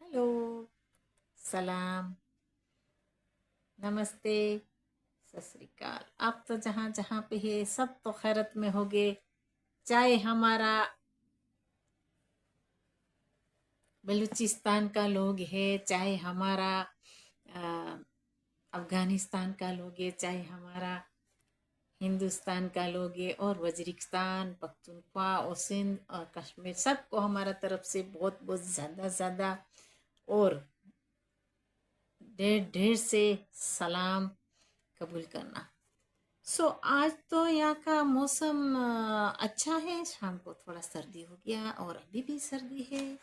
Hello, सलाम, नमस्ते, सत श्री अकाल। आप तो जहाँ जहाँ पे है सब तो खैरत में होगे। चाहे हमारा बलूचिस्तान का लोग है, चाहे हमारा अ, अफगानिस्तान का लोग है, चाहे हमारा हिंदुस्तान का लोग है, और वजीरिस्तान, पख्तूनख्वा और सिंध और कश्मीर, सबको हमारा तरफ से बहुत बहुत ज़्यादा ज़्यादा और ढेर ढेर से सलाम कबूल करना। आज तो यहाँ का मौसम अच्छा है। शाम को थोड़ा सर्दी हो गया और अभी भी सर्दी है,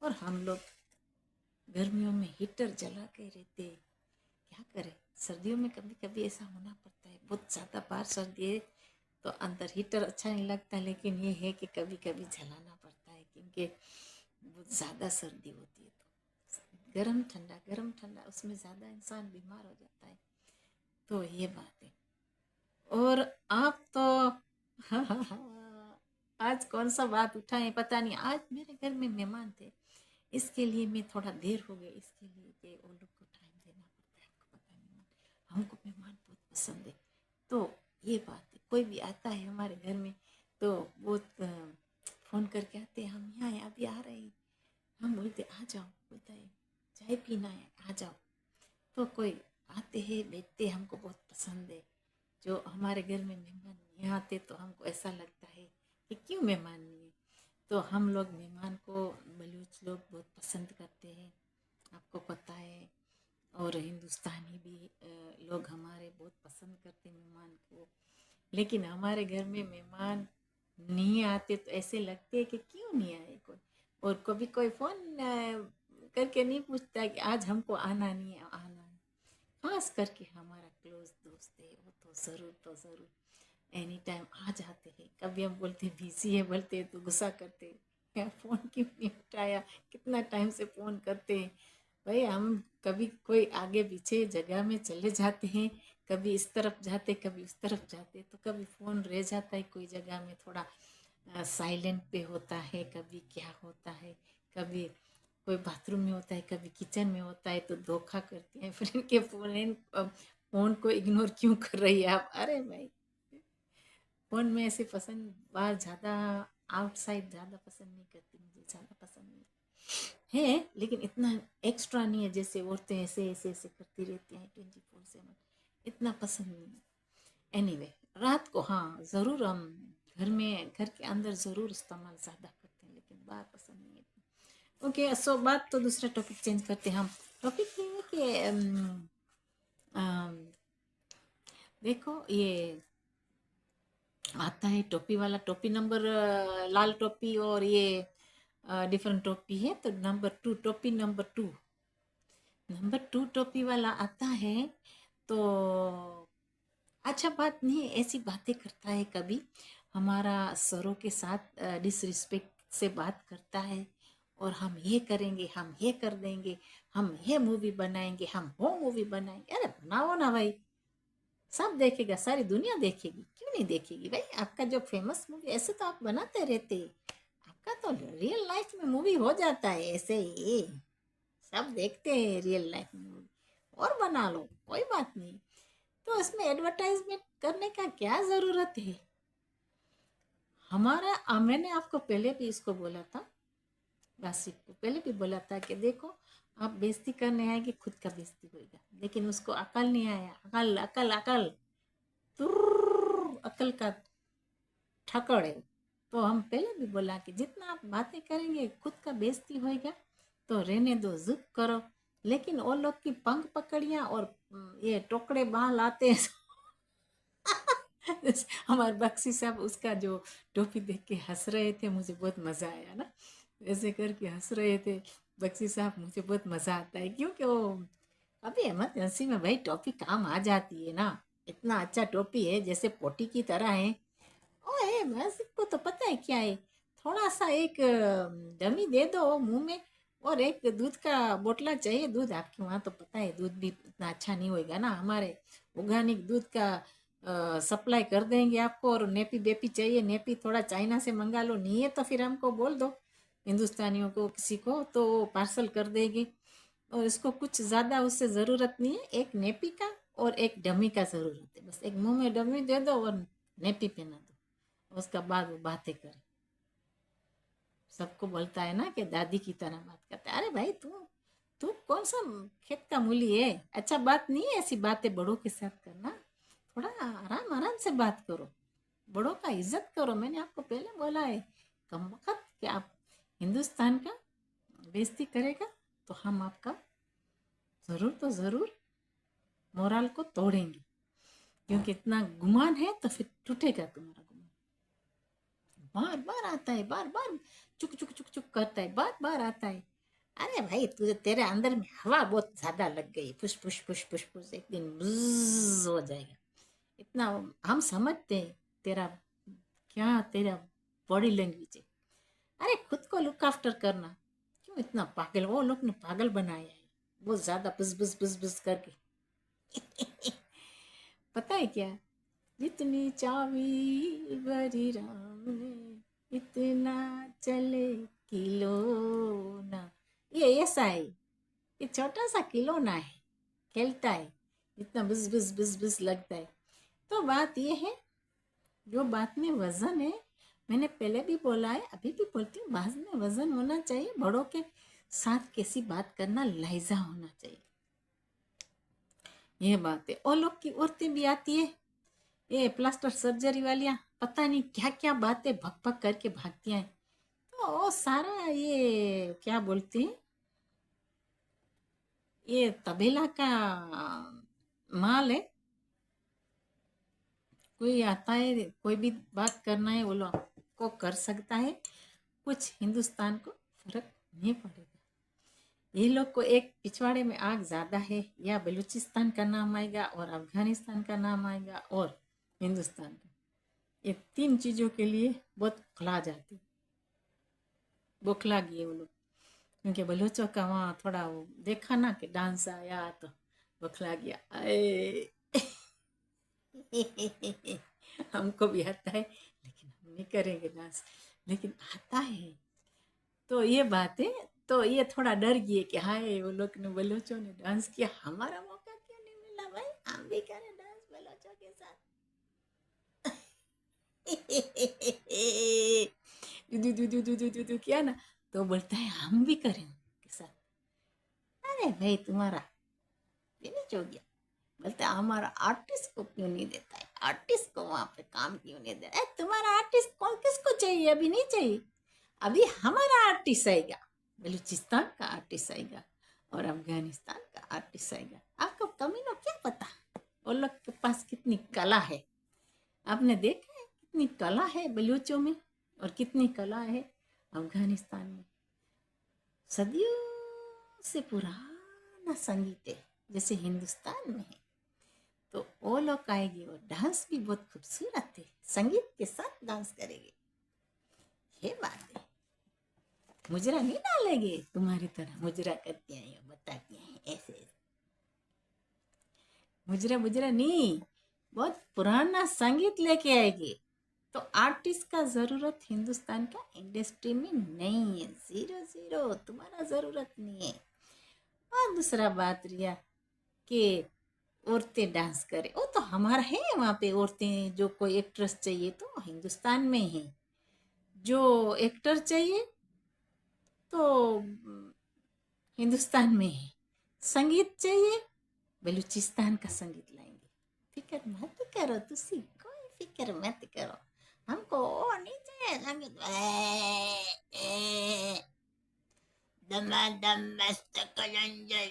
और हम लोग गर्मियों में हीटर जला के रहते। क्या करें, सर्दियों में कभी कभी ऐसा होना पड़ता है। बहुत ज़्यादा बार सर्दी है तो अंदर हीटर अच्छा नहीं लगता, लेकिन ये है कि कभी कभी जलाना पड़ता है, क्योंकि बहुत ज़्यादा सर्दी होती है। तो गरम ठंडा उसमें ज़्यादा इंसान बीमार हो जाता है। तो ये बात है। और आप तो आज कौन सा बात उठाए पता नहीं। आज मेरे घर में मेहमान थे, इसके लिए मैं थोड़ा देर हो गई। इसके लिए कि वो लोग को टाइम देना पड़ता है। आपको पता नहीं, हमको मेहमान बहुत पसंद है। तो ये बात है, कोई भी आता है हमारे घर में तो वो फ़ोन करके आते हैं, हम यहाँ हैं, अभी आ रहे हैं। हम बोलते आ जाओ, बोलता है चाय पीना है, आ जाओ। तो कोई आते हैं, बैठते, हमको बहुत पसंद है। जो हमारे घर में मेहमान नहीं आते तो हमको ऐसा लगता है कि क्यों मेहमान नहीं है। तो हम लोग मेहमान को, बलूच लोग बहुत पसंद करते हैं, आपको पता है। और हिंदुस्तानी भी लोग हमारे बहुत पसंद करते हैं मेहमान को। लेकिन हमारे घर में मेहमान नहीं आते तो ऐसे लगते है कि क्यों नहीं आए कोई। और कभी कोई फ़ोन करके नहीं पूछता कि आज हमको आना नहीं है, आना नहीं। खास करके हमारा क्लोज दोस्त है, वो तो ज़रूर एनी टाइम आ जाते हैं। कभी हम बोलते बिजी है, बोलते हैं तो गुस्सा करते हैं, क्या फ़ोन क्यों नहीं उठाया, कितना टाइम से फ़ोन करते हैं। भाई हम कभी कोई आगे पीछे जगह में चले जाते हैं, कभी इस तरफ जाते कभी उस तरफ जाते, तो कभी फ़ोन रह जाता है कोई जगह में, थोड़ा साइलेंट पे होता है, कभी क्या होता है, कभी कोई बाथरूम में होता है, कभी किचन में होता है, तो धोखा करते हैं फिर इनके फ़ोन को इग्नोर क्यों कर रही है आप। अरे भाई, फ़ोन में ऐसे पसंद, बाहर ज़्यादा आउटसाइड ज़्यादा पसंद नहीं करती, मुझे ज़्यादा पसंद नहीं है। लेकिन इतना एक्स्ट्रा नहीं है जैसे औरतें ऐसे ऐसे ऐसे करती रहती हैं 24/7, इतना पसंद नहीं है। एनीवे, रात को हाँ ज़रूर हम घर के अंदर ज़रूर इस्तेमाल ज़्यादा करते हैं, लेकिन बाहर पसंद नहीं है। ओके, सो बात तो दूसरा टॉपिक चेंज करते हैं हम। टॉपिक ये है कि अम, देखो ये आता है टोपी वाला, टोपी नंबर लाल टोपी, और ये डिफरेंट टोपी है। तो नंबर 2 टोपी वाला आता है। तो अच्छा बात नहीं है, ऐसी बातें करता है, कभी हमारा सरों के साथ डिसरिस्पेक्ट से बात करता है, और हम ये करेंगे, हम ये कर देंगे, हम ये मूवी बनाएंगे, हम वो मूवी बनाएंगे। अरे बनाओ ना भाई, सब देखेगा, सारी दुनिया देखेगी, क्यों नहीं देखेगी भाई। आपका जो फेमस मूवी, ऐसे तो आप बनाते रहते हैं, आपका तो रियल लाइफ में मूवी हो जाता है ऐसे ही, सब देखते हैं रियल लाइफ में मूवी, और बना लो, कोई बात नहीं। तो इसमें एडवर्टाइजमेंट करने का क्या ज़रूरत है। मैंने आपको पहले भी इसको बोला था, बासित को पहले भी बोला था कि देखो, आप बेइज्जती करने आएंगे, खुद का बेइज्जती होएगा। लेकिन उसको अकल नहीं आया, अकल अकल अकल, तुर्र, अकल का ठकड़ है। तो हम पहले भी बोला कि जितना आप बातें करेंगे खुद का बेइज्जती होएगा, तो रहने दो, जिद करो। लेकिन वो लोग की पंख पकड़ियाँ और ये टोकरे बाल आते हैं। हमारे बक्सी साहब उसका जो टोपी देख के हंस रहे थे, मुझे बहुत मज़ा आया ना, ऐसे करके हंस रहे थे बक्सी साहब। मुझे बहुत मज़ा आता है, क्योंकि वो अभी इमरजेंसी में भाई टोपी काम आ जाती है ना। इतना अच्छा टोपी है, जैसे पोटी की तरह है। ओए बस, को तो पता है क्या है, थोड़ा सा एक डमी दे दो मुंह में, और एक दूध का बोतला चाहिए। दूध आपके वहाँ तो पता है दूध भी इतना अच्छा नहीं होएगा ना, हमारे ऑर्गेनिक दूध का सप्लाई कर देंगे आपको। और नेपी बेपी चाहिए, नेपी थोड़ा चाइना से मंगा लो, नहीं है तो फिर हमको बोल दो, हिंदुस्तानियों को किसी को तो वो पार्सल कर देगी। और इसको कुछ ज़्यादा उससे ज़रूरत नहीं है, एक नेपी का और एक डमी का ज़रूरत है। बस एक मुंह में डमी दे दो और नेपी पहना दो, उसका बाद वो बातें करे। सबको बोलता है ना कि दादी की तरह बात करता है। अरे भाई तू तू कौन सा खेत का मूली है? अच्छा बात नहीं है ऐसी बातें बड़ों के साथ करना। थोड़ा आराम आराम से बात करो, बड़ों का इज्जत करो। मैंने आपको पहले बोला है कम वक्त कि आप हिंदुस्तान का बेइज्जती करेगा तो हम आपका ज़रूर तो ज़रूर मोरल को तोड़ेंगे, क्योंकि इतना गुमान है तो फिर टूटेगा तुम्हारा गुमान। बार बार आता है, बार बार चुक चुक चुक चुक करता है, बार बार आता है। अरे भाई तुझे तेरे अंदर में हवा बहुत ज्यादा लग गई, push push push push push, एक दिन बुज़ हो जाएगा। इतना हम समझते हैं तेरा क्या, तेरा बॉडी लैंग्वेज है। अरे खुद को लुक आफ्टर करना, क्यों इतना पागल? वो लोग ने पागल बनाया है बहुत ज्यादा बुस बुस बुस बुस करके। पता है क्या, जितनी चाबी भरी राम ने इतना चले खिलौना। ये ऐसा है, ये छोटा सा खिलौना है, खेलता है, इतना बिस बिस बिस बिस लगता है। तो बात ये है, जो बात में वजन है, मैंने पहले भी बोला है अभी भी बोलती हूँ, बात में वजन होना चाहिए। बड़ों के साथ कैसी बात करना, लहजा होना चाहिए। ये बात है। और लोग की औरतें भी आती है, ये प्लास्टर सर्जरी वालियाँ, पता नहीं क्या क्या बातें भक भक करके भागती हैं। तो वो सारा ये क्या बोलते हैं, ये तबेला का माल है। कोई आता है, कोई भी बात करना है वो लोग को कर सकता है, कुछ हिंदुस्तान को फर्क नहीं पड़ेगा। ये लोग को एक पिछवाड़े में आग ज़्यादा है, या बलूचिस्तान का नाम आएगा और अफगानिस्तान का नाम आएगा और हिंदुस्तान का। ये तीन चीज़ों के लिए बहुत खला जाती, बौखला गए वो लोग। क्योंकि बलूचों का वहाँ थोड़ा वो देखा ना कि डांस आया तो बौखला गया। आए हमको भी आता है लेकिन हम नहीं करेंगे डांस, लेकिन आता है। तो ये बात है। तो ये थोड़ा डर गए कि हाय वो लोग ने, बलोचों ने डांस किया, हमारा मौका क्यों नहीं मिला भाई, हम भी करें डांस बलोचों के साथ। दू दू दू दू दू दू दू किया ना, तो बोलता है हम भी करें उनके साथ। अरे भाई तुम्हारा फिनिश हो गया। बोलते हैं हमारा आर्टिस्ट को क्यों नहीं देता है, आर्टिस्ट को वहाँ पे काम क्यों नहीं दे रहा है? तुम्हारा आर्टिस्ट कौन, किसको चाहिए? अभी नहीं चाहिए, अभी हमारा आर्टिस्ट आएगा, बलूचिस्तान का आर्टिस्ट आएगा और अफगानिस्तान का आर्टिस्ट आएगा। आपको कमीनों क्या पता वो लोग के पास कितनी कला है। आपने देखा है कितनी कला है बलूचों में और कितनी कला है अफगानिस्तान में। सदियों से पुराना संगीत है जैसे हिंदुस्तान में है। तो वो लोग आएंगे और डांस भी बहुत खूबसूरत है, संगीत के साथ डांस करेंगे। ये बात है। मुजरा नहीं डालेंगे तुम्हारी तरह, मुजरा करते हैं या बताते हैं ऐसे। मुजरा मुजरा नहीं, बहुत पुराना संगीत लेके आएंगे। तो आर्टिस्ट का जरूरत हिंदुस्तान का इंडस्ट्री में नहीं है, जीरो जीरो, तुम्हारा जरूरत नहीं है। और दूसरा बात रिया कि औरतें डांस करें, वो तो हमारा है वहाँ पे औरतें। जो कोई एक्ट्रेस चाहिए तो हिंदुस्तान में है, जो एक्टर चाहिए तो हिंदुस्तान में है, संगीत चाहिए बलूचिस्तान का संगीत लाएंगे। फिक्र मत करो, तुसी कोई फिक्र मत करो, हमको वो नहीं चाहिए संगीत दमादम मस्त कलंजल,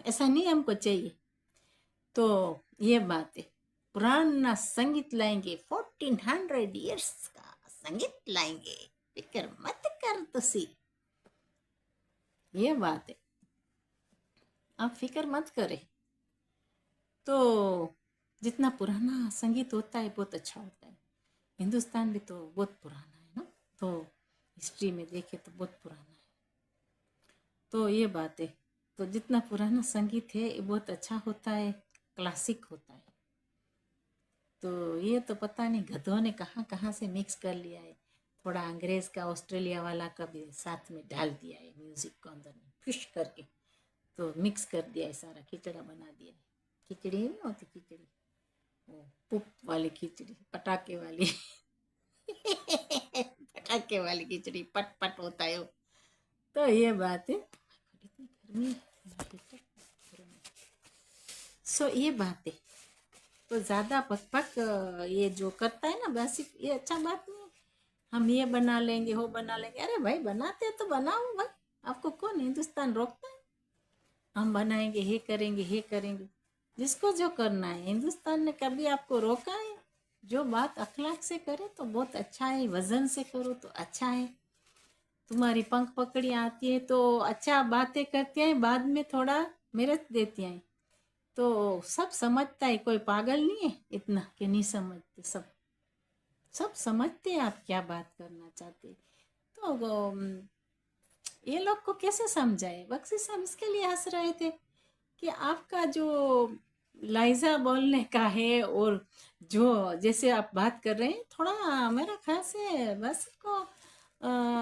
ऐसा नहीं हमको चाहिए। तो ये बात है, पुराना संगीत लाएंगे, 1400 ईयर्स का संगीत लाएंगे, फिक्र मत कर तुसी। ये बात है, आप फिक्र मत करें। तो जितना पुराना संगीत होता है बहुत अच्छा होता है। हिंदुस्तान भी तो बहुत पुराना है ना, तो हिस्ट्री में देखे तो बहुत पुराना है। तो ये बात है, तो जितना पुराना संगीत है ये बहुत अच्छा होता है, क्लासिक होता है। तो ये तो पता नहीं गधों ने कहाँ कहाँ से मिक्स कर लिया है। थोड़ा अंग्रेज का ऑस्ट्रेलिया वाला का भी साथ में डाल दिया है म्यूजिक को अंदर में फिश करके, तो मिक्स कर दिया है, सारा खिचड़ा बना दिया है। खिचड़ी नहीं होती खिचड़ी, वो पुप वाली खिचड़ी, पटाखे वाली पटाखे वाली खिचड़ी, पट पट होता है वो। तो ये बात है। इतनी गर्मी है। सो ये बात है। तो ज़्यादा पक पक ये जो करता है ना बेसिक, ये अच्छा बात नहीं है। हम ये बना लेंगे वो बना लेंगे, अरे भाई बनाते हैं तो बनाओ भाई, आपको कौन हिंदुस्तान रोकता है? हम बनाएंगे ये करेंगे, जिसको जो करना है। हिंदुस्तान ने कभी आपको रोका है? जो बात अखलाक से करे तो बहुत अच्छा है, वजन से करो तो अच्छा है। तुम्हारी पंख पकड़ी आती है तो अच्छा बातें करती हैं, बाद में थोड़ा मेहनत देती हैं, तो सब समझता है। कोई पागल नहीं है इतना कि नहीं समझते, सब सब समझते हैं आप क्या बात करना चाहते। तो ये लोग को कैसे समझाए? बख्शी साहब इसके लिए हंस रहे थे कि आपका जो लाइजा बोलने का है, और जो जैसे आप बात कर रहे हैं, थोड़ा मेरा ख्याल से बस को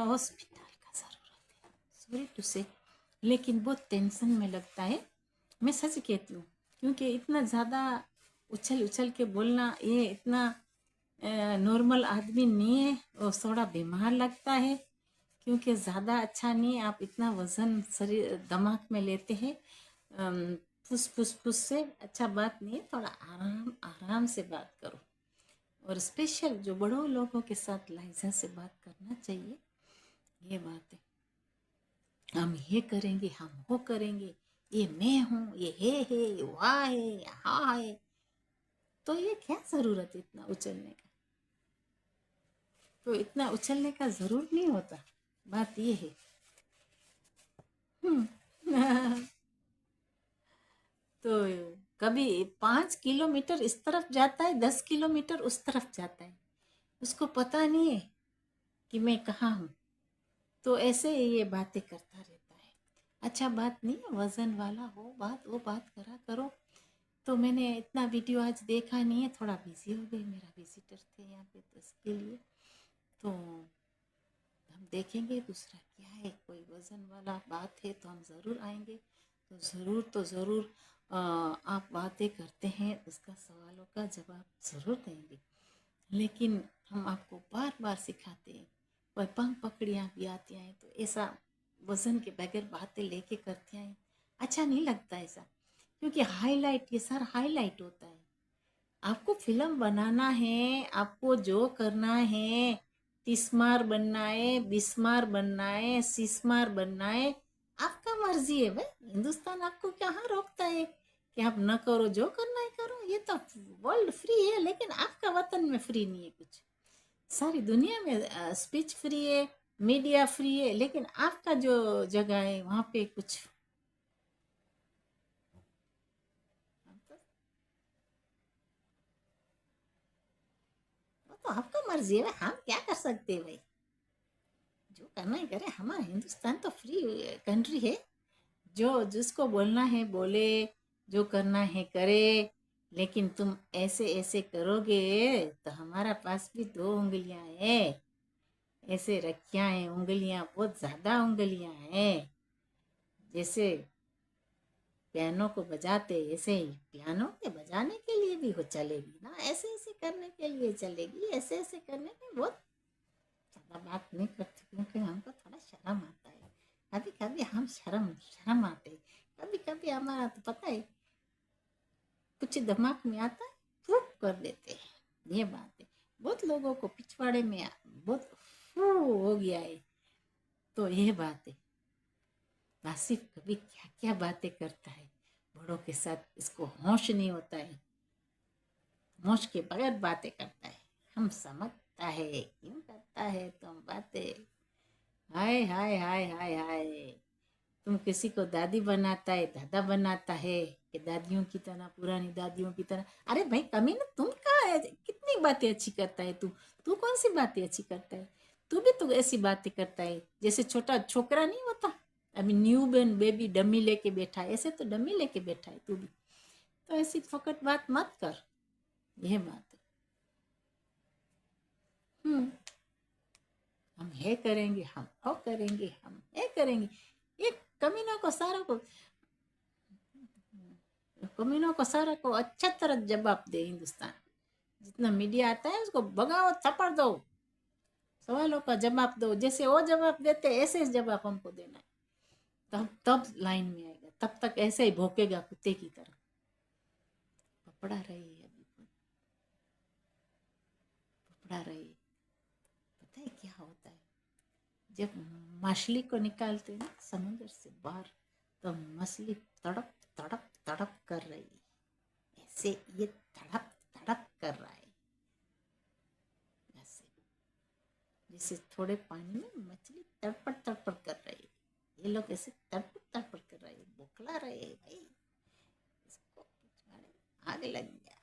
हॉस्पिटल का ज़रूरत है, सॉरी टू से, लेकिन बहुत टेंशन में लगता है। मैं सच कहती हूँ, क्योंकि इतना ज़्यादा उछल उछल के बोलना, ये इतना नॉर्मल आदमी नहीं है, और थोड़ा बीमार लगता है, क्योंकि ज़्यादा अच्छा नहीं है। आप इतना वज़न शरीर दिमाग में लेते हैं, फुस फुस फुस से अच्छा बात नहीं है। थोड़ा आराम आराम से बात करो, और स्पेशल जो बड़ों लोगों के साथ लहजा से बात करना चाहिए। ये बात है, हम ये करेंगे, हम वो करेंगे, ये मैं हूँ, ये है, ये वहाँ है, यहाँ है, तो ये क्या ज़रूरत है इतना उछलने का? तो इतना उछलने का ज़रूर नहीं होता, बात ये है। तो कभी 5 किलोमीटर इस तरफ जाता है, 10 किलोमीटर उस तरफ जाता है, उसको पता नहीं है कि मैं कहाँ हूँ। तो ऐसे ये बातें करता रहता है। अच्छा बात नहीं है, वजन वाला हो बात, वो बात करा करो। तो मैंने इतना वीडियो आज देखा नहीं है, थोड़ा बिजी हो गई, मेरा विजिटर थे यहाँ पे, तो इसके लिए तो हम देखेंगे दूसरा क्या है। कोई वज़न वाला बात है तो हम ज़रूर आएंगे, तो ज़रूर आप बातें करते हैं, उसका सवालों का जवाब ज़रूर देंगे। लेकिन हम आपको बार बार सिखाते हैं, कोई पंख पकड़ियाँ भी आती हैं तो ऐसा वज़न के बगैर बातें लेके करती हैं, अच्छा नहीं लगता ऐसा। क्योंकि हाईलाइट, ये सारा हाईलाइट होता है। आपको फिल्म बनाना है, आपको जो करना है, तिस्मार बनना है, बिस्मार बनना है, सिस्मार बनना है, आपका मर्जी है भाई। हिंदुस्तान आपको कहाँ रोकता है कि आप न करो, जो करना है करो। ये तो वर्ल्ड फ्री है, लेकिन आपका वतन में फ्री नहीं है कुछ। सारी दुनिया में स्पीच फ्री है, मीडिया फ्री है, लेकिन आपका जो जगह है वहाँ पे कुछ, वो तो आपका मर्जी है भाई, हम क्या कर सकते हैं भाई? जो करना है करे। हमारा हिंदुस्तान तो फ्री कंट्री है, जो जिसको बोलना है बोले, जो करना है करे। लेकिन तुम ऐसे ऐसे करोगे तो हमारा पास भी 2 उंगलियां हैं, ऐसे रखियां हैं उंगलियां, बहुत ज़्यादा उंगलियां हैं। जैसे पियानो को बजाते, ऐसे ही पियानो के बजाने के लिए भी हो चलेगी ना, ऐसे ऐसे करने के लिए चलेगी, ऐसे ऐसे करने में बहुत ज़्यादा बात नहीं करती, क्योंकि हमको थोड़ा शर्म आता है। कभी कभी हम शर्म शर्म आते, कभी कभी हमारा तो पता है कुछ दिमाग में आता है, फूक कर देते हैं। ये बात है, बहुत लोगों को पिछवाड़े में बहुत हो गया है। तो ये बात है, आसिफ कभी क्या क्या बातें करता है बड़ों के साथ, इसको होश नहीं होता है, होश के बगैर बातें करता है। हम समझता है क्यों करता है तुम बातें। हाय हाय हाय हाय हाय, तुम किसी को दादी बनाता है, दादा बनाता है, कि दादियों की तरह, पुरानी दादियों की तरह। अरे भाई कमी ना, तुम कहाँ है? कितनी बातें अच्छी करता है तू, तू कौन सी बातें अच्छी करता है? तू भी तो ऐसी बातें करता है जैसे छोटा छोकरा नहीं होता, अभी न्यू बर्न बेबी डमी लेके बैठा है, ऐसे तो डमी लेके बैठा है तू भी। तो ऐसी फोकट बात मत कर, यह बात है। ہم یہ کریں گے، ہم وہ کریں گے، ہم یہ کریں گے. یہ کمینوں کو سارا کو اچھا طرح جواب دے ہندوستان. جتنا میڈیا آتا ہے اس کو بگاؤ، تھپڑ دو، سوالوں کا جواب دو. جیسے وہ جواب دیتے ایسے جواب ہم کو دینا ہے. تب لائن میں آئے گا. تب تک ایسے ہی بھوکے گا کتے کی طرح. پکڑا رہی ہے ابھی پکڑا رہی ہے. پتہ ہے کیا ہوتا ہے جب مچھلی کو نکالتے نا سمندر سے باہر، تو مچھلی تڑپ تڑپ تڑپ کر رہی ہے. ایسے یہ تڑپ تڑپ کر رہا ہے. ایسے جیسے تھوڑے پانی میں مچھلی تڑپڑ تڑپڑ کر رہی ہے. یہ لوگ ایسے تڑپڑ تڑپڑ کر رہے ہیں، بوکھلا رہے ہیں بھائی. اس کو آگ لگ گیا.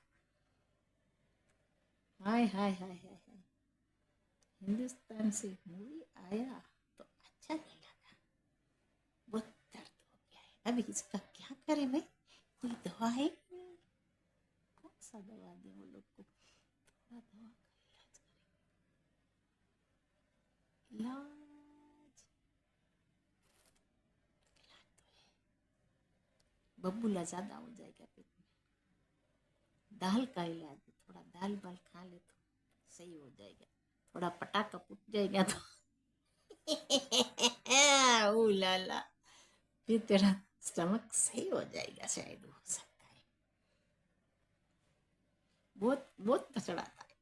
ہائے ہائے ہائے ہائے ہائے. ہندوستان سے مووی آیا تو اچھا نہیں لگا. بہت درد ہو گیا ہے. ابھی اس کا کیا کرے بھائی؟ کوئی دوا ہے نہیں. کون سا دوا دیں وہ لوگ کو؟ تھوڑا دوا کا علاج ببولا زیادہ ہو جائے گا پیٹ میں. دال کا علاج ہے. تھوڑا دال بال کھا لے تو صحیح ہو جائے گا. تھوڑا پٹاخہ پھٹ جائے گا تو او لالا پھر تیرا اسٹمک صحیح ہو جائے گا. شاید ہو سکتا ہے. بہت بہت پچڑاتا ہے.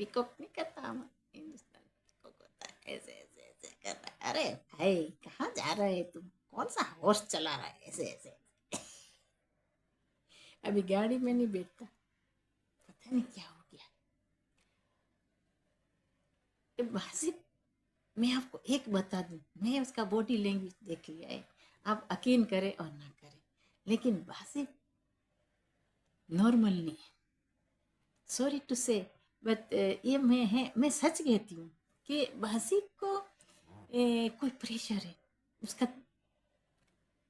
پیکاک نہیں کرتا ہم ہندوستان. پیکاک ہوتا ہے ایسے ایسے ایسے کر رہا ہے. ارے بھائی کہاں جا رہے ہے تم؟ کون سا ہارس چلا رہا ہے ایسے ایسے؟ ابھی گاڑی میں نہیں بیٹھتا. پتہ نہیں کیا ہو گیا. باسط میں آپ کو ایک بتا دوں، میں اس کا باڈی لینگویج دیکھ لیا ہے. آپ یقین کریں اور نہ کریں، لیکن باسط نارمل نہیں ہے. سوری ٹو سے بٹ یہ میں سچ کہتی ہوں کہ باسط کو کوئی پریشر ہے.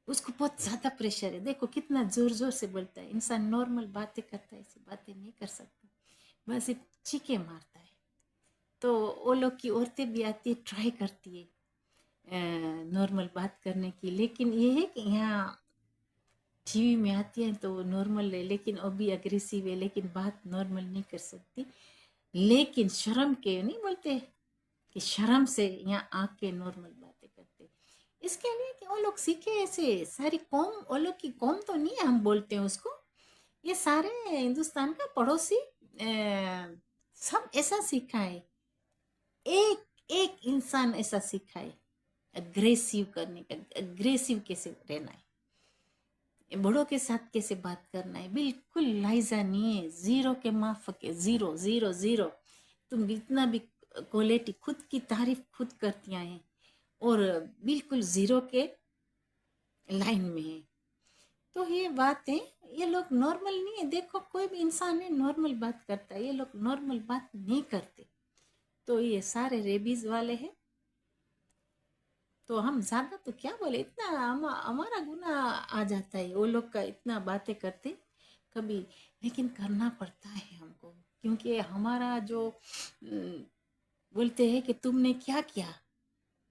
اس کو بہت زیادہ پریشر ہے. دیکھو کتنا زور زور سے بولتا ہے. انسان نارمل باتیں کرتا ہے، ایسی باتیں نہیں کر سکتا. بس چیخے مارتا ہے. تو وہ لوگ کی عورتیں بھی آتی ہے، ٹرائی کرتی ہے نارمل بات کرنے کی. لیکن یہ ہے کہ یہاں ٹی وی میں آتی ہیں تو وہ نارمل ہے، لیکن وہ بھی اگریسیو ہے، لیکن بات نارمل نہیں کر سکتی. لیکن شرم کے نہیں بولتے کہ شرم سے یہاں آ کے نارمل باتیں کرتے. اس کے لیے کہ وہ لوگ سیکھے ایسے. ساری قوم، وہ لوگ کی قوم تو نہیں ہے ہم بولتے ہیں اس کو. یہ سارے ہندوستان کا پڑوسی سب ایسا سیکھا ہے. ایک ایک انسان ایسا سیکھا ہے اگریسیو کرنے کا. اگریسیو کیسے رہنا ہے، بڑوں کے ساتھ کیسے بات کرنا ہے. بالکل لائزہ نہیں ہے. زیرو کے مافک ہے. Zero zero zero. تم اتنا بھی کوالٹی خود کی تعریف خود کرتی ہیں اور بالکل زیرو کے لائن میں ہے. تو یہ بات ہے. یہ لوگ نارمل نہیں ہے. دیکھو کوئی بھی انسان ہے نارمل بات کرتا ہے. یہ لوگ نارمل بات نہیں کرتے. تو یہ سارے ریبیز والے ہیں. تو ہم زیادہ تو کیا بولے، اتنا ہمارا گناہ آ جاتا ہے. وہ لوگ کا اتنا باتیں کرتے کبھی، لیکن کرنا پڑتا ہے ہم کو. کیونکہ ہمارا جو بولتے ہیں کہ تم نے کیا کیا،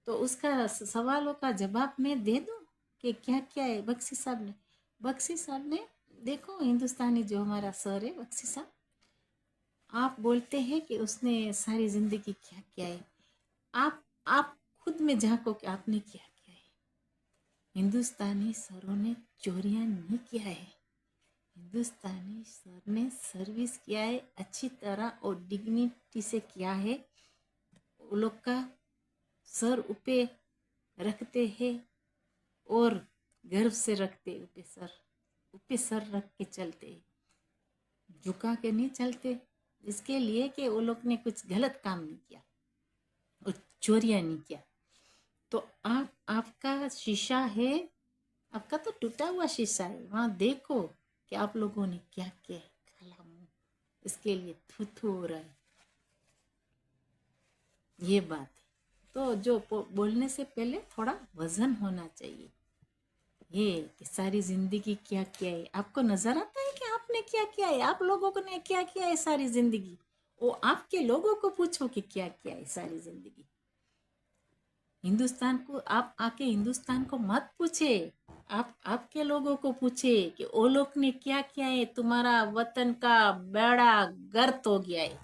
تو اس کا سوالوں کا جواب میں دے دوں کہ کیا کیا ہے. بخشی صاحب نے دیکھو، ہندوستانی جو ہمارا سر ہے بخشی صاحب، آپ بولتے ہیں کہ اس نے ساری زندگی کیا کیا ہے. آپ خود میں جھانکو کہ آپ نے کیا کیا ہے. ہندوستانی سروں نے چوریاں نہیں کیا ہے. ہندوستانی سر نے سروس کیا ہے اچھی طرح اور ڈگنیٹی سے کیا ہے. وہ لوگ کا سر اوپے رکھتے ہیں اور گرو سے رکھتے. اوپے سر رکھ کے چلتے، جھکا کے نہیں چلتے. اس کے لیے کہ وہ لوگ نے کچھ غلط کام نہیں کیا اور چوریاں نہیں کیا. تو آپ کا شیشہ ہے، آپ کا تو ٹوٹا ہوا شیشہ ہے. وہاں دیکھو کہ آپ لوگوں نے کیا کیا ہے. کالا منہ، اس کے لیے تھو تھو ہو رہا ہے. یہ بات ہے. تو جو بولنے سے پہلے تھوڑا وزن ہونا چاہیے. یہ کہ ساری زندگی کیا کیا ہے. آپ کو نظر آتا ہے کہ آپ نے کیا کیا ہے. آپ لوگوں نے کیا کیا ہے ساری زندگی. वो आपके लोगों को पूछो कि क्या किया है सारी जिंदगी। हिंदुस्तान को आप आके हिंदुस्तान को मत पूछे, आप आपके लोगों को पूछे कि वो लोग ने क्या किया है। तुम्हारा वतन का बेड़ा गर्क हो गया है,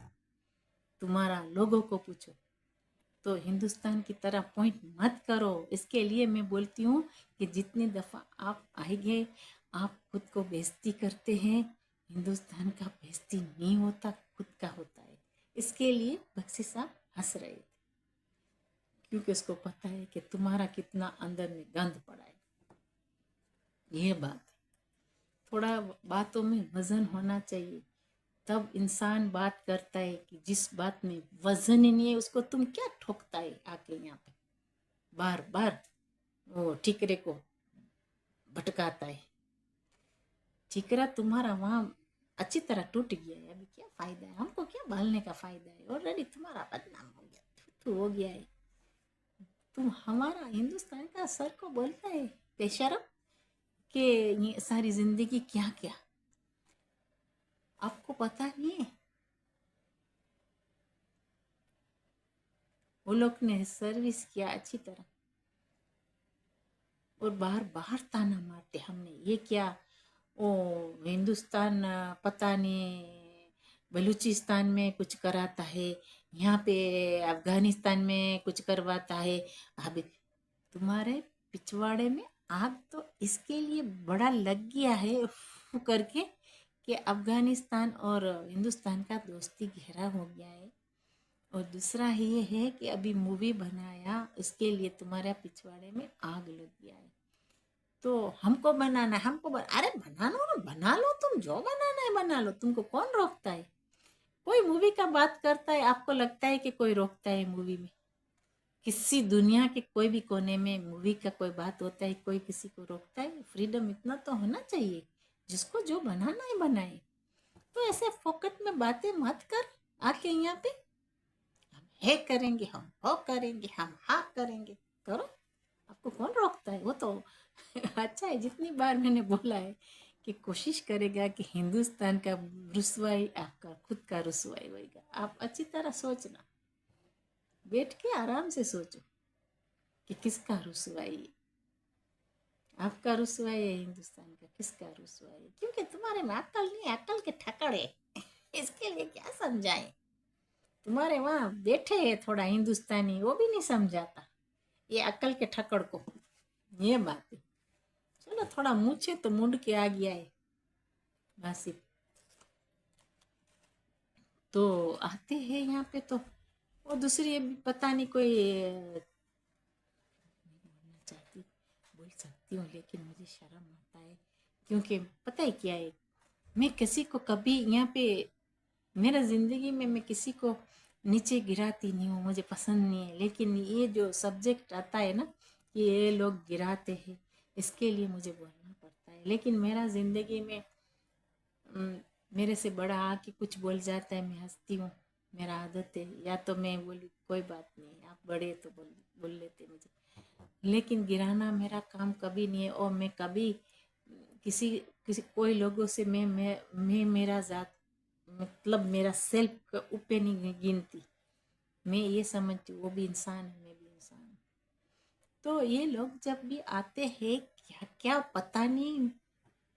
तुम्हारा लोगों को पूछो। तो हिंदुस्तान की तरह पॉइंट मत करो। इसके लिए मैं बोलती हूँ कि जितनी दफ़ा आप आएंगे, आप खुद को बेइज्जती करते हैं। हिंदुस्तान का बेइज्जती नहीं होता, खुद का होता है। इसके लिए बख्शी साहब हंस रहे थे, क्योंकि उसको पता है कि तुम्हारा कितना अंदर में गंद पड़ा है। ये बात है। थोड़ा बातों में वजन होना चाहिए, तब इंसान बात करता है। कि जिस बात में वजन ही नहीं है उसको तुम क्या ठोकता है आके यहाँ पे बार बार वो ठिकरे को भटकाता है। ठिकरा तुम्हारा वहाँ अच्छी तरह टूट गया है, अभी क्या फायदा है, हमको क्या बालने का फायदा है, ऑलरेडी तुम्हारा बदनाम हो गया, थू हो गया है। तुम हमारा हिंदुस्तान का सर को बोलता है बेशरम कि ये सारी जिंदगी क्या क्या आपको पता नहीं है। वो लोग ने सर्विस किया अच्छी तरह, और बाहर बाहर ताना मारते हमने ये क्या, ओ हिंदुस्तान पता नहीं बलूचिस्तान में कुछ कराता है, यहाँ पे अफगानिस्तान में कुछ करवाता है। अभी तुम्हारे पिछवाड़े में आग तो इसके लिए बड़ा लग गया है फू करके कि अफगानिस्तान और हिंदुस्तान का दोस्ती गहरा हो गया है। और दूसरा ये है कि अभी मूवी बनाया, इसके लिए तुम्हारे पिछवाड़े में आग लग गया है। तो हमको बनाना है, अरे बना लो ना, बना लो, तुम जो बनाना है बना लो, तुमको कौन रोकता है। कोई मूवी का बात करता है, आपको लगता है कि कोई रोकता है मूवी में। किसी दुनिया के कोई भी कोने में मूवी का कोई बात होता है, कोई किसी को रोकता है। फ्रीडम इतना तो होना चाहिए, जिसको जो बनाना है बनाए। तो ऐसे फोकट में बातें मत कर आके यहाँ पे। हम है करेंगे, हम वो करेंगे, हम हाँ करेंगे, करो, आपको कौन रोकता है। वो तो अच्छा है, जितनी बार मैंने बोला है कि कोशिश करेगा कि हिंदुस्तान का रुसवाई आपका खुद का रुसवाई होएगा। आप अच्छी तरह सोचना, बैठ के आराम से सोचो कि किसका रुसवाई है, आपका रुसवाई है हिंदुस्तान का, किसका रुसवाई है। क्योंकि तुम्हारे में अक्ल नहीं, अक्ल के ठकड़े इसके लिए क्या समझाएं। तुम्हारे वहाँ बैठे हैं थोड़ा हिंदुस्तानी, वो भी नहीं समझाता ये अक्ल के ठकड़ को। ये बात है। चलो थोड़ा मुँचे तो मुंड के आ गया है बस। तो आते हैं यहाँ पे तो वो दूसरी अभी पता नहीं कोई बोलना चाहती, बोल सकती हूँ लेकिन मुझे शर्म आता है। क्योंकि पता है क्या है, मैं किसी को कभी यहाँ पे मेरा ज़िंदगी में मैं किसी को नीचे गिराती नहीं हूँ, मुझे पसंद नहीं है। लेकिन ये जो सब्जेक्ट आता है ना कि ये लोग गिराते हैं, इसके लिए मुझे बोलना पड़ता है। लेकिन मेरा ज़िंदगी में मेरे से बड़ा आके कुछ बोल जाता है, मैं हंसती हूँ। मेरा आदत है, या तो मैं बोली कोई बात नहीं, आप बड़े तो बोल लेते मुझे। लेकिन गिराना मेरा काम कभी नहीं है। और मैं कभी किसी किसी कोई लोगों से मैं मेरा ज़ात मतलब मेरा सेल्फ के ऊपर नहीं गिनती। मैं ये समझती हूँ वो भी इंसान है, मैं भी इंसान हूँ। तो ये लोग जब भी आते हैं, क्या क्या पता नहीं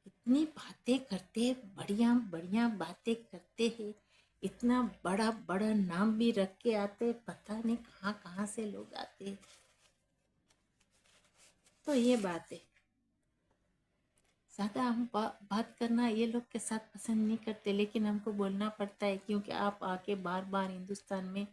इतनी बातें करते हैं, बढ़िया बढ़िया बातें करते हैं। इतना बड़ा बड़ा नाम भी रख के आते, पता नहीं कहाँ कहाँ से लोग आते हैं। तो ये बात है, ज़्यादा हम बात करना ये लोग के साथ पसंद नहीं करते, लेकिन हमको बोलना पड़ता है। क्योंकि आप आके बार बार हिंदुस्तान में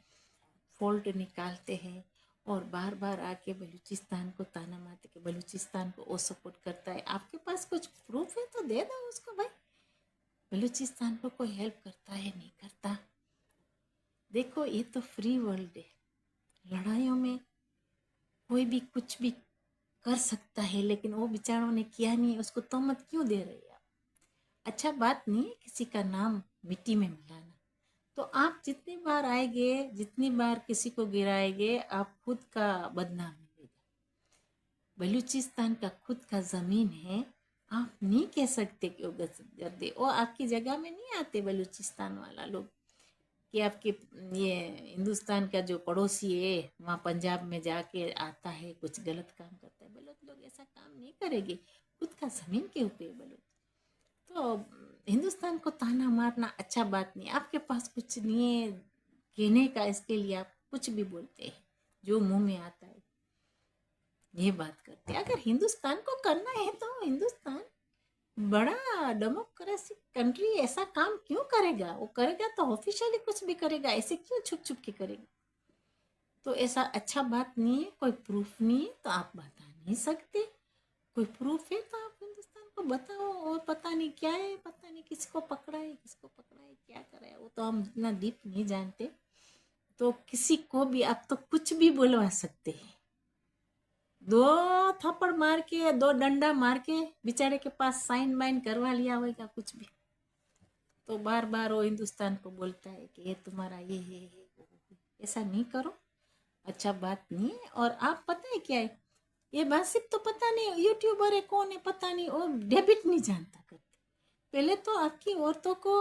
फॉल्ट निकालते हैं, और बार बार आके बलूचिस्तान को ताना मारते कि बलूचिस्तान को वो सपोर्ट करता है। आपके पास कुछ प्रूफ है तो दे दो उसको भाई, बलूचिस्तान को कोई हेल्प करता है नहीं करता। देखो ये तो फ्री वर्ल्ड है, लड़ाइयों में कोई भी कुछ भी कर सकता है। लेकिन वो बेचारों ने किया नहीं, उसको तोहमत क्यों दे रही है आप। अच्छा बात नहीं है किसी का नाम मिट्टी में मिलाना। तो आप जितनी बार आएंगे, जितनी बार किसी को गिराएंगे, आप खुद का बदनाम मिलेगा। बलूचिस्तान का खुद का ज़मीन है, आप नहीं कह सकते कि वो गद्दे, वो आपकी जगह में नहीं आते बलूचिस्तान वाला लोग। कि आपके ये हिंदुस्तान का जो पड़ोसी है वहाँ पंजाब में जाके आता है कुछ गलत काम करता है, बलोच लोग ऐसा काम नहीं करेंगे, खुद का ज़मीन के ऊपर है बलोच। तो हिंदुस्तान को ताना मारना अच्छा बात नहीं, आपके पास कुछ नहीं है कहने का, इसके लिए आप कुछ भी बोलते हैं, जो मुंह में आता है ये बात करते हैं। अगर हिंदुस्तान को करना है तो हिंदुस्तान बड़ा डेमोक्रेसी कंट्री ऐसा काम क्यों करेगा, वो करेगा तो ऑफिशियली कुछ भी करेगा, ऐसे क्यों छुप छुप के करेगा। तो ऐसा अच्छा बात नहीं है, कोई प्रूफ नहीं है तो आप बता नहीं सकते, कोई प्रूफ है तो आप हिंदुस्तान को बताओ। और पता नहीं क्या है, पता नहीं किसको पकड़ा है, किसको पकड़ा है, क्या करा है, वो तो हम इतना डीप नहीं जानते। तो किसी को भी आप तो कुछ भी बुलवा सकते हैं, दो थप्पड़ मार के, दो डंडा मार के बेचारे के पास साइन वाइन करवा लिया होगा कुछ भी। तो बार बार वो हिंदुस्तान को बोलता है कि ये तुम्हारा ये है, वो है। ऐसा नहीं करो, अच्छा बात नहीं है। और आप पता है क्या है, ये बात सिर्फ तो पता नहीं यूट्यूबर है कौन है पता नहीं, और डेबिट नहीं जानता करते। पहले तो आपकी औरतों को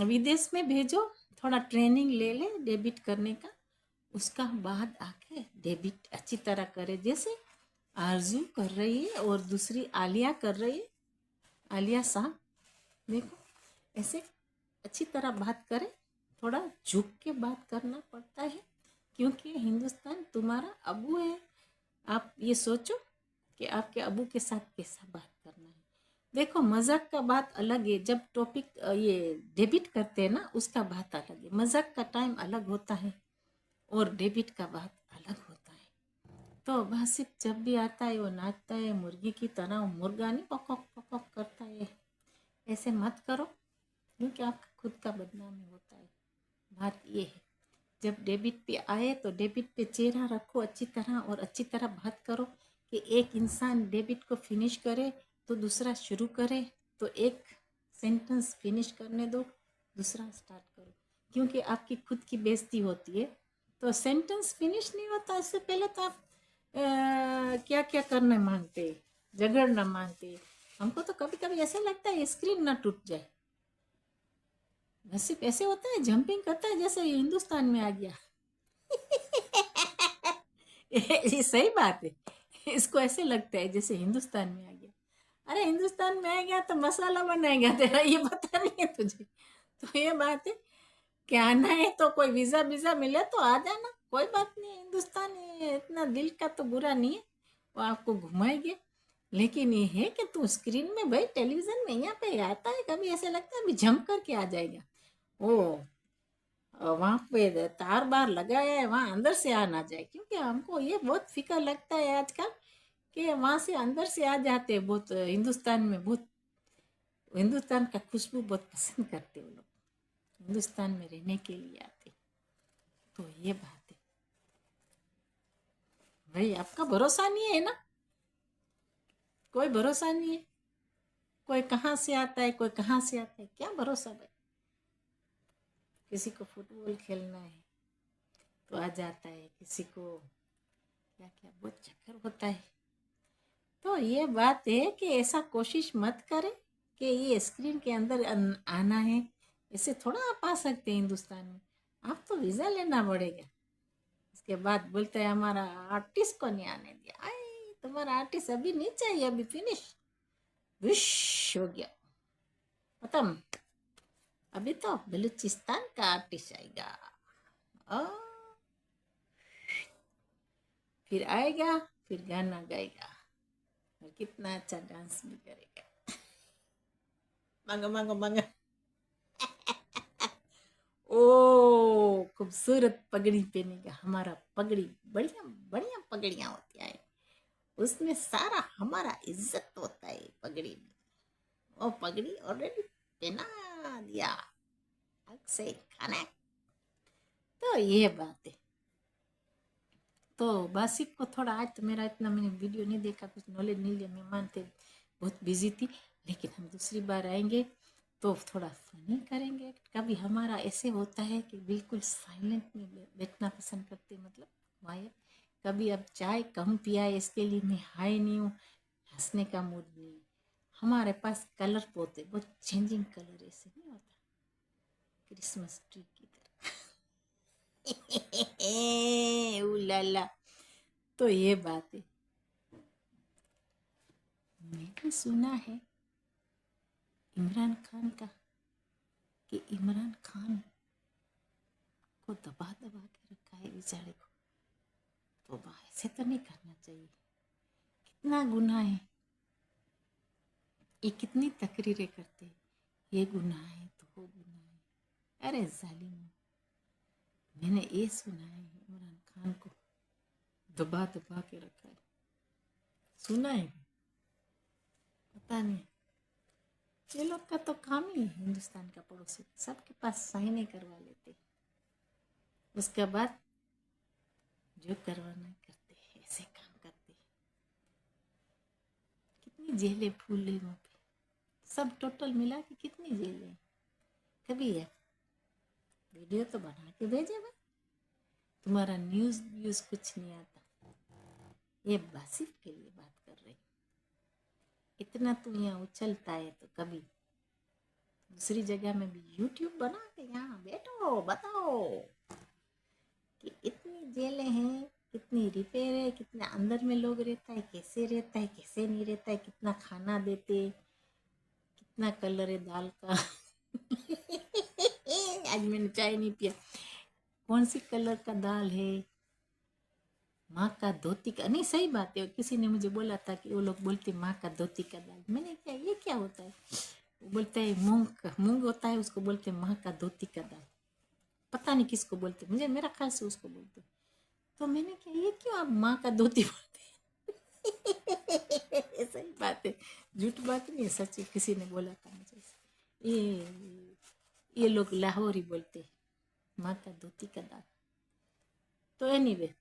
विदेश में भेजो, थोड़ा ट्रेनिंग ले ले डेबिट करने का, उसका बाद आके डेबिट अच्छी तरह करे, जैसे आरजू कर रही है और दूसरी आलिया कर रही है, आलिया साहब देखो ऐसे अच्छी तरह बात करे, थोड़ा झुक के बात करना पड़ता है, क्योंकि हिंदुस्तान तुम्हारा अबू है। आप ये सोचो कि आपके अबू के साथ कैसा बात करना है। देखो मजाक का बात अलग है, जब टॉपिक ये डेबिट करते हैं ना उसका बात अलग है, मजाक का टाइम अलग होता है और डेबिट का बात अलग होता है। तो भासिप जब भी आता है वो नाचता है मुर्गी की तरह, मुर्गा नहीं पकॉक पकॉक करता है, ऐसे मत करो क्योंकि आपका खुद का बदनामी होता है। बात ये है, जब डेबिट पे आए तो डेबिट पे चेहरा रखो अच्छी तरह और अच्छी तरह बात करो कि एक इंसान डेबिट को फिनिश करे तो दूसरा शुरू करे, तो एक सेंटेंस फिनिश करने दो दूसरा स्टार्ट करो, क्योंकि आपकी खुद की बेइज्जती होती है। तो सेंटेंस फिनिश नहीं होता, इससे पहले तो आप क्या क्या करना मांगते, झगड़ना मांगते। हमको तो कभी कभी ऐसा लगता है स्क्रीन ना टूट जाए, नसीब ऐसे होता है जंपिंग करता है जैसे हिंदुस्तान में आ गया। ये सही बात है, इसको ऐसे लगता है जैसे हिंदुस्तान में आ गया। अरे हिंदुस्तान में आ गया तो मसाला बनाएगा तेरा, ये पता नहीं है तुझे। तो ये बात है कि आना है तो कोई वीजा वीजा मिले तो आ जाना, कोई बात नहीं, हिंदुस्तान है, इतना दिल का तो बुरा नहीं है, वो आपको घुमाएंगे। लेकिन ये है कि तू स्क्रीन में भाई टेलीविजन में यहाँ पे आता है, कभी ऐसे लगता है अभी जंप करके आ जाएगा। ओ वहाँ पे तार बार लगाया है, वहाँ अंदर से आ ना जाए, क्योंकि हमको ये बहुत फिक्र लगता है आजकल कि वहाँ से अंदर से आ जाते हैं बहुत, हिंदुस्तान में बहुत, हिंदुस्तान का खुशबू बहुत पसंद करते हैं वो लोग, हिंदुस्तान में रहने के लिए आते। तो ये बात है भाई, आपका भरोसा नहीं है ना, कोई भरोसा नहीं है, कोई कहाँ से आता है कोई कहाँ से आता है, क्या भरोसा भाई। किसी को फुटबॉल खेलना है तो आ जाता है, किसी को क्या क्या बहुत चक्कर होता है। तो ये बात है कि ऐसा कोशिश मत करें कि ये स्क्रीन के अंदर आना है, ऐसे थोड़ा आप आ सकते हैं हिंदुस्तान में, आप तो वीज़ा लेना पड़ेगा। इसके बाद बोलते हैं हमारा आर्टिस्ट को नहीं आने दिया, आई तुम्हारा आर्टिस्ट अभी नहीं चाहिए, अभी फिनिश विश हो गया खत्म, अभी तो बलूचिस्तान का आर्टिस्ट आएगा, और फिर आएगा, फिर गाना गाएगा और कितना अच्छा डांस भी करेगा। मांगो मांगो मांगो। ओ खूबसूरत पगड़ी पहनेगा, हमारा पगड़ी बढ़िया बढ़िया पगड़ियाँ होती है, उसमें सारा हमारा इज्जत होता है पगड़ी में। वो पगड़ी ऑलरेडी पहना दिया, हक से खाना। तो ये बात है। तो बासिक को थोड़ा, आज तो मेरा इतना मैंने वीडियो नहीं देखा, कुछ नॉलेज नहीं लिया, मेहमान थे बहुत बिजी थी, लेकिन हम दूसरी बार आएंगे तो थोड़ा फनी करेंगे। कभी हमारा ऐसे होता है कि बिल्कुल साइलेंट में बैठना पसंद करते, मतलब वायर, कभी अब चाय कम पिया है इसके लिए मैं हाई नहीं हूँ, हंसने का मूड नहीं, हमारे पास कलर बहुत है, बहुत चेंजिंग कलर, ऐसे नहीं होता। क्रिसमस ट्री की तरह। उलाला। तो ये बात है, मैंने सुना है इमरान खान का, कि इमरान खान को दबा दबा के रखा है बेचारे को। तो ऐसे तो नहीं करना चाहिए, कितना गुनाह है, ये कितनी तकरीरें करते हैं, ये गुनाह है तो वो गुनाह है। अरे जालिम, मैंने ये सुना है इमरान खान को दबा दबा के रखा है, सुना है, पता नहीं। ये लोग का तो काम ही है हिंदुस्तान का पड़ोसी सबके पास साइन करवा लेते, उसके बाद जो करवाना करते हैं, ऐसे काम करते हैं। कितनी जेलें फूल गई वहाँ पे, सब टोटल मिला के कितनी जेलें। कभी है वीडियो तो बना के भेजे भाई, तुम्हारा न्यूज़ व्यूज़ कुछ नहीं आता, ये बासिफ के लिए बात कर रही। इतना तू यहाँ उछलता है तो कभी दूसरी जगह में भी यूट्यूब बना के यहाँ बैठो, बताओ कि इतनी जेलें हैं, कितनी रिपेयर है, कितना अंदर में लोग रहता है, कैसे रहता है, कैसे नहीं रहता है, कितना खाना देते, कितना कलर है दाल का। आज मैंने चाय नहीं पिया, कौन सी कलर का दाल है, माँ का धोती का, नहीं सही बात है, किसी ने मुझे बोला था कि वो लोग बोलते माँ का धोती का दाल, मैंने क्या ये क्या होता है, वो बोलते हैं मूंग होता है, उसको बोलते हैं माँ का धोती का दाल, पता नहीं किसको बोलते, मुझे मेरा ख्याल से उसको बोलते। तो मैंने क्या ये क्यों आप माँ का धोती बोलते हैं। सही बात है, झूठ बात नहीं है, सच है, किसी ने बोला था मुझे, ये लोग लाहौरी बोलते हैं माँ का धोती का दाल। तो एनीवे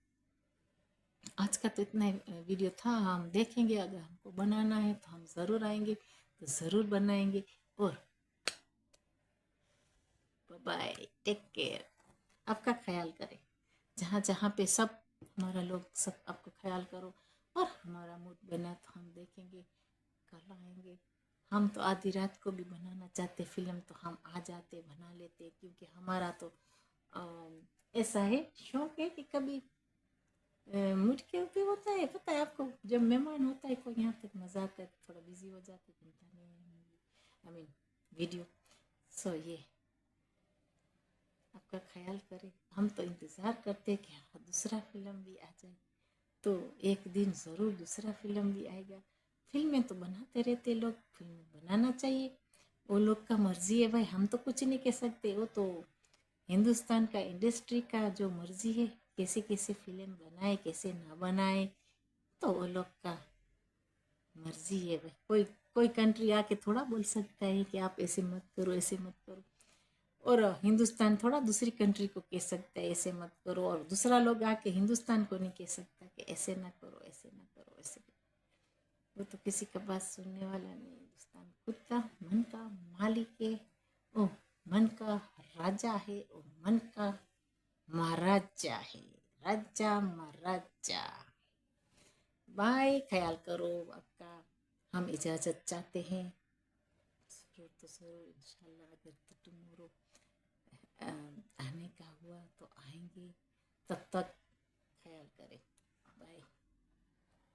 आज का तो इतना वीडियो था, हम देखेंगे, अगर हमको बनाना है तो हम ज़रूर आएंगे, तो ज़रूर बनाएंगे। और बाय, टेक केयर, आपका ख्याल करें, जहाँ जहाँ पे सब हमारा लोग सब आपको ख्याल करो। और हमारा मूड बना तो हम देखेंगे, कल आएंगे। हम तो आधी रात को भी बनाना चाहते फिल्म तो हम आ जाते, बना लेते, क्योंकि हमारा तो ऐसा है, शौक है कि कभी मूड के ऊपर होता है, पता है आपको, जब मेहमान होता है कोई यहाँ तक मजाक कर थोड़ा बिजी हो जाते, बनता नहीं, आई मीन वीडियो। सो ये आपका ख्याल करें, हम तो इंतज़ार करते हैं कि हाँ दूसरा फिल्म भी आ जाए, तो एक दिन ज़रूर दूसरा फिल्म भी आएगा। फिल्में तो बनाते रहते लोग, फिल्में बनाना चाहिए, वो लोग का मर्जी है भाई, हम तो कुछ नहीं कह सकते, वो तो हिंदुस्तान का इंडस्ट्री का जो मर्जी है, कैसे कैसे फिल्म बनाए कैसे ना बनाए, तो वो लोग का मर्जी है भाई। कोई कोई कंट्री आके थोड़ा बोल सकता है कि आप ऐसे मत करो, ऐसे मत करो, और हिंदुस्तान थोड़ा दूसरी कंट्री को कह सकता है ऐसे मत करो, और दूसरा लोग आके हिंदुस्तान को नहीं कह सकता कि ऐसे ना करो, ऐसे ना करो, ऐसे। वो तो किसी का बात सुनने वाला नहीं, हिंदुस्तान खुद का मन का मालिक है, ओ मन का राजा है, ओ मन का महाराजा है, राजा महाराजा। बाय, ख्याल करो आपका, हम इजाज़त चाहते हैं, ज़रूर तो ज़रूर इंशाल्लाह, अगर तो टुमारो आने का हुआ तो आएंगे, तब तक ख्याल करें।